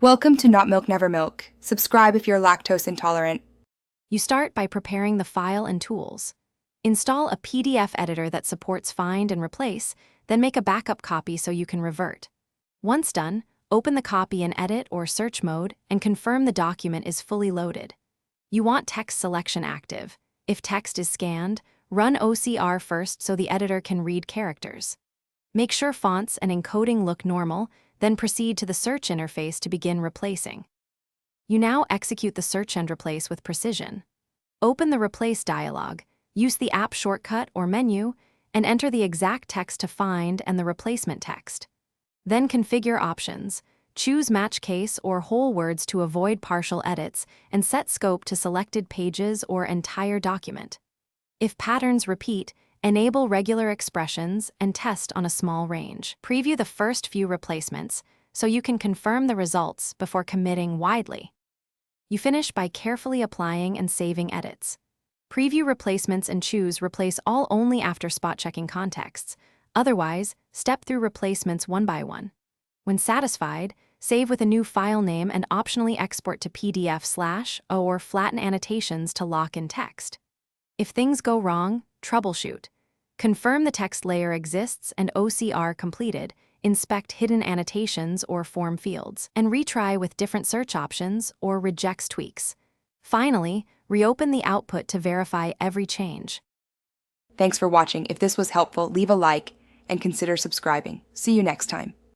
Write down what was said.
Welcome to Not Milk Never Milk. Subscribe if you're lactose intolerant. You start by preparing the file and tools. Install a PDF editor that supports find and replace, then make a backup copy so you can revert. Once done, open the copy in edit or search mode and confirm the document is fully loaded. You want text selection active. If text is scanned, run OCR first so the editor can read characters. Make sure fonts and encoding look normal, then proceed to the search interface to begin replacing. You now execute the search and replace with precision. Open the Replace dialog, use the app shortcut or menu, and enter the exact text to find and the replacement text. Then configure options. Choose match case or whole words to avoid partial edits, and set scope to selected pages or entire document. If patterns repeat, enable regular expressions and test on a small range. Preview the first few replacements so you can confirm the results before committing widely. You finish by carefully applying and saving edits. Preview replacements and choose Replace All only after spot-checking contexts. Otherwise, step through replacements one by one. When satisfied, save with a new file name and optionally export to PDF/O or flatten annotations to lock in text. If things go wrong, troubleshoot. Confirm the text layer exists and OCR completed, inspect hidden annotations or form fields, and retry with different search options or rejects tweaks. Finally, reopen the output to verify every change. Thanks for watching. If this was helpful, leave a like and consider subscribing. See you next time.